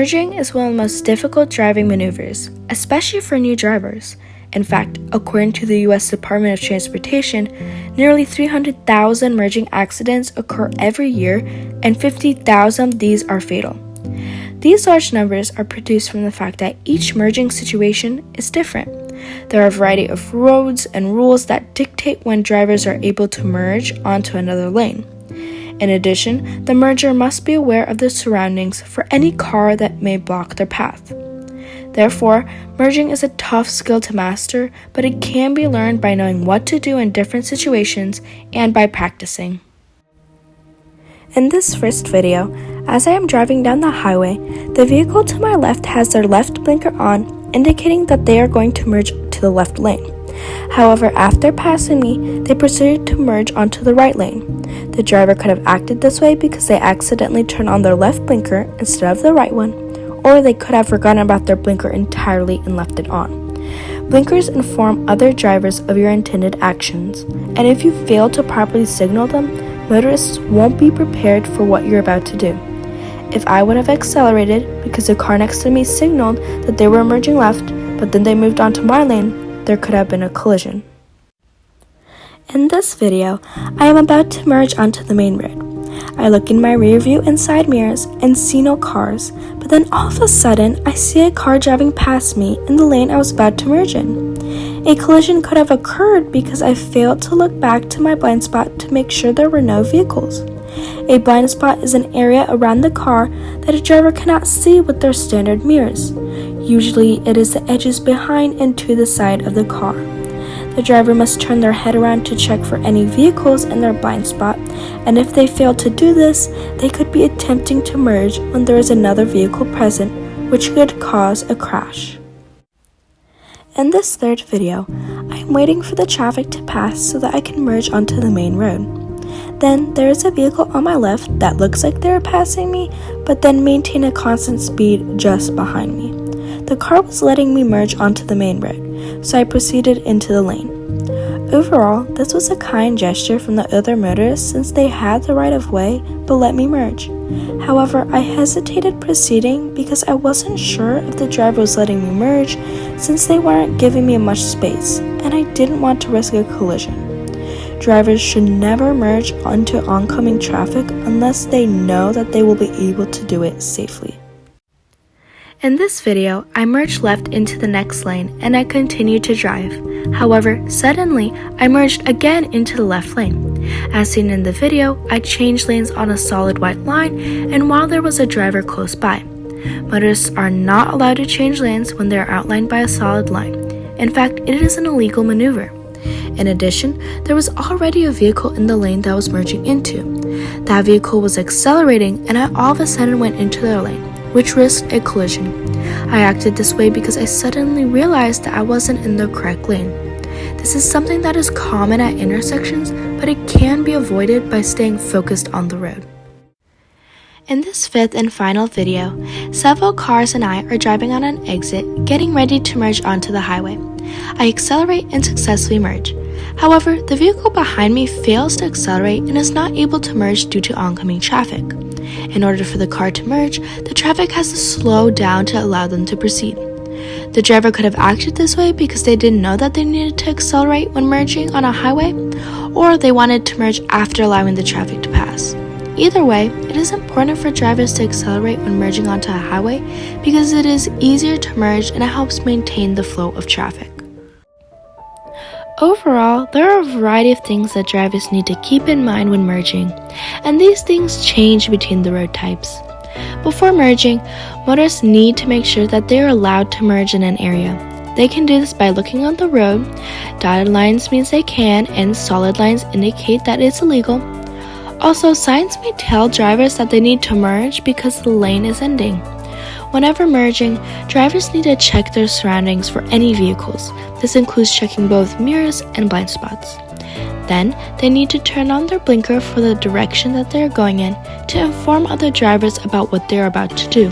Merging is one of the most difficult driving maneuvers, especially for new drivers. In fact, according to the U.S. Department of Transportation, nearly 300,000 merging accidents occur every year, and 50,000 of these are fatal. These large numbers are produced from the fact that each merging situation is different. There are a variety of roads and rules that dictate when drivers are able to merge onto another lane. In addition, the merger must be aware of the surroundings for any car that may block their path. Therefore, merging is a tough skill to master, but it can be learned by knowing what to do in different situations and by practicing. In this first video, as I am driving down the highway, the vehicle to my left has their left blinker on, indicating that they are going to merge to the left lane. However, after passing me, they proceeded to merge onto the right lane. The driver could have acted this way because they accidentally turned on their left blinker instead of the right one, or they could have forgotten about their blinker entirely and left it on. Blinkers inform other drivers of your intended actions, and if you fail to properly signal them, motorists won't be prepared for what you're about to do. If I would have accelerated because the car next to me signaled that they were merging left, but then they moved onto my lane, there could have been a collision. In this video, I am about to merge onto the main road. I look in my rear view and side mirrors and see no cars, but then all of a sudden I see a car driving past me in the lane I was about to merge in. A collision could have occurred because I failed to look back to my blind spot to make sure there were no vehicles. A blind spot is an area around the car that a driver cannot see with their standard mirrors. Usually it is the edges behind and to the side of the car. The driver must turn their head around to check for any vehicles in their blind spot, and if they fail to do this, they could be attempting to merge when there is another vehicle present, which could cause a crash. In this third video, I am waiting for the traffic to pass so that I can merge onto the main road. Then there is a vehicle on my left that looks like they are passing me, but then maintain a constant speed just behind me. The car was letting me merge onto the main road, so I proceeded into the lane. Overall, this was a kind gesture from the other motorists since they had the right of way but let me merge. However, I hesitated proceeding because I wasn't sure if the driver was letting me merge since they weren't giving me much space, and I didn't want to risk a collision. Drivers should never merge onto oncoming traffic unless they know that they will be able to do it safely. In this video, I merged left into the next lane and I continued to drive. However, suddenly, I merged again into the left lane. As seen in the video, I changed lanes on a solid white line and while there was a driver close by. Motorists are not allowed to change lanes when they are outlined by a solid line. In fact, it is an illegal maneuver. In addition, there was already a vehicle in the lane that I was merging into. That vehicle was accelerating and I all of a sudden went into their lane, which risked a collision. I acted this way because I suddenly realized that I wasn't in the correct lane. This is something that is common at intersections, but it can be avoided by staying focused on the road. In this fifth and final video, several cars and I are driving on an exit, getting ready to merge onto the highway. I accelerate and successfully merge. However, the vehicle behind me fails to accelerate and is not able to merge due to oncoming traffic. In order for the car to merge, the traffic has to slow down to allow them to proceed. The driver could have acted this way because they didn't know that they needed to accelerate when merging on a highway, or they wanted to merge after allowing the traffic to pass. Either way, it is important for drivers to accelerate when merging onto a highway because it is easier to merge and it helps maintain the flow of traffic. Overall, there are a variety of things that drivers need to keep in mind when merging, and these things change between the road types. Before merging, motorists need to make sure that they are allowed to merge in an area. They can do this by looking on the road. Dotted lines means they can, and solid lines indicate that it's illegal. Also, signs may tell drivers that they need to merge because the lane is ending. Whenever merging, drivers need to check their surroundings for any vehicles. This includes checking both mirrors and blind spots. Then, they need to turn on their blinker for the direction that they are going in to inform other drivers about what they are about to do.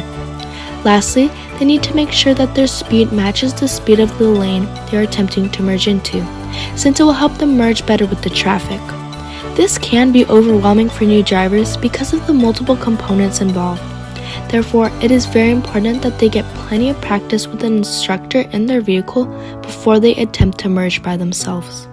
Lastly, they need to make sure that their speed matches the speed of the lane they are attempting to merge into, since it will help them merge better with the traffic. This can be overwhelming for new drivers because of the multiple components involved. Therefore, it is very important that they get plenty of practice with an instructor in their vehicle before they attempt to merge by themselves.